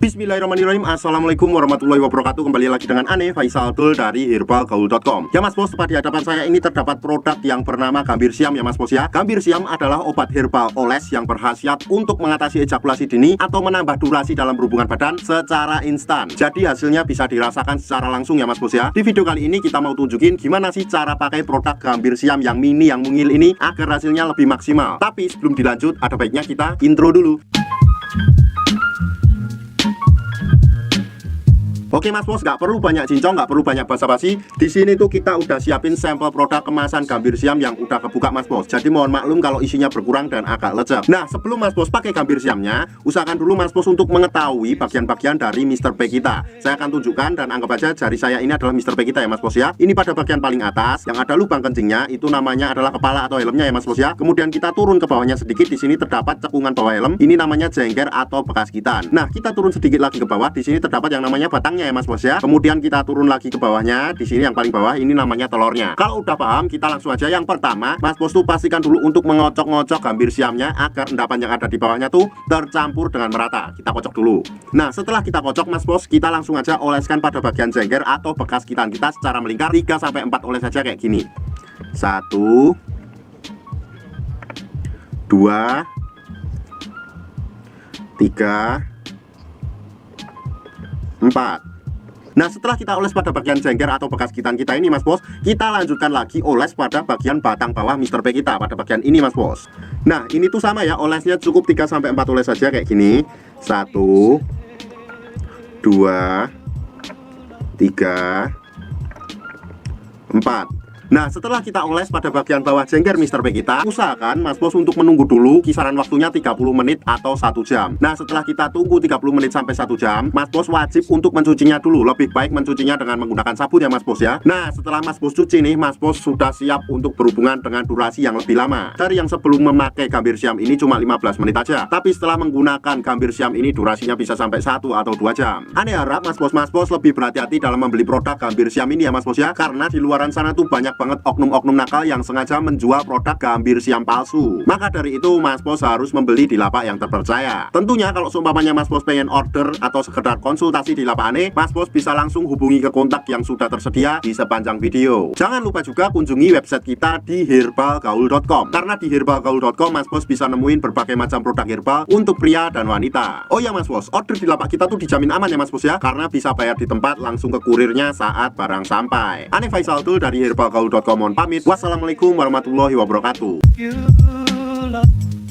Bismillahirrahmanirrahim. Assalamualaikum warahmatullahi wabarakatuh. Kembali lagi dengan Ane Faisal Dul dari herbalgaul.com. Ya Mas Bos, tepat di hadapan saya ini terdapat produk yang bernama Gambir Siam ya Mas Bos ya. Gambir Siam adalah obat herbal oles yang berkhasiat untuk mengatasi ejakulasi dini atau menambah durasi dalam berhubungan badan secara instan. Jadi hasilnya bisa dirasakan secara langsung ya Mas Bos ya. Di video kali ini kita mau tunjukin gimana sih cara pakai produk Gambir Siam yang mini yang mungil ini agar hasilnya lebih maksimal. Tapi sebelum dilanjut ada baiknya kita intro dulu. Oke Mas Bos, nggak perlu banyak cincong, nggak perlu banyak basa-basi. Di sini tuh kita udah siapin sampel produk kemasan Gambir Siam yang udah kebuka Mas Bos. Jadi mohon maklum kalau isinya berkurang dan agak lecek. Nah, sebelum Mas Bos pakai Gambir Siamnya, usahakan dulu Mas Bos untuk mengetahui bagian-bagian dari Mr. P kita. Saya akan tunjukkan dan anggap aja jari saya ini adalah Mr. P kita ya Mas Bos ya. Ini pada bagian paling atas yang ada lubang kencingnya, itu namanya adalah kepala atau helmnya ya Mas Bos ya. Kemudian kita turun ke bawahnya sedikit, di sini terdapat cekungan bawah helm. Ini namanya jengger atau bekas gitan. Nah, kita turun sedikit lagi ke bawah, di sini terdapat yang namanya batangnya ya Mas Bos ya. Kemudian kita turun lagi ke bawahnya, di sini yang paling bawah ini namanya telurnya. Kalau udah paham, kita langsung aja. Yang pertama, Mas Bos tuh pastikan dulu untuk mengocok-ngocok Gambir Siamnya agar endapan yang ada di bawahnya tuh tercampur dengan merata. Kita kocok dulu. Nah, setelah kita kocok Mas Bos, kita langsung aja oleskan pada bagian jengger atau bekas gitan kita secara melingkar 3-4 oles saja kayak gini. 1 2 3 4. Nah, setelah kita oles pada bagian jengger atau bekas gitan kita ini Mas Bos, kita lanjutkan lagi oles pada bagian batang bawah Mr. P kita, pada bagian ini Mas Bos. Nah, ini tuh sama ya, olesnya cukup 3-4 oles saja kayak gini. 1 2 3 4. Nah, setelah kita oles pada bagian bawah jengger Mr. P kita, usahakan Mas Bos untuk menunggu dulu kisaran waktunya 30 menit atau 1 jam. Nah, setelah kita tunggu 30 menit sampai 1 jam, Mas Bos wajib untuk mencucinya dulu. Lebih baik mencucinya dengan menggunakan sabun ya Mas Bos ya. Nah, setelah Mas Bos cuci nih, Mas Bos sudah siap untuk berhubungan dengan durasi yang lebih lama. Dari yang sebelum memakai Gambir Siam ini cuma 15 menit aja. Tapi setelah menggunakan Gambir Siam ini durasinya bisa sampai 1 atau 2 jam. Ane harap Mas Bos lebih berhati-hati dalam membeli produk Gambir Siam ini ya Mas Bos ya. Karena di luaran sana tuh banyak banget oknum-oknum nakal yang sengaja menjual produk Gambir Siam palsu. Maka dari itu Mas Bos harus membeli di lapak yang terpercaya. Tentunya kalau seumpamanya Mas Bos pengen order atau sekedar konsultasi di lapak Ane, Mas Bos bisa langsung hubungi ke kontak yang sudah tersedia di sepanjang video. Jangan lupa juga kunjungi website kita di herbalgaul.com. Karena di herbalgaul.com Mas Bos bisa nemuin berbagai macam produk herbal untuk pria dan wanita. Oh ya Mas Bos, order di lapak kita tuh dijamin aman ya Mas Bos ya. Karena bisa bayar di tempat langsung ke kurirnya saat barang sampai. Ane Faisal Dul dari herbalgaul.com pamit. Wassalamualaikum warahmatullahi wabarakatuh.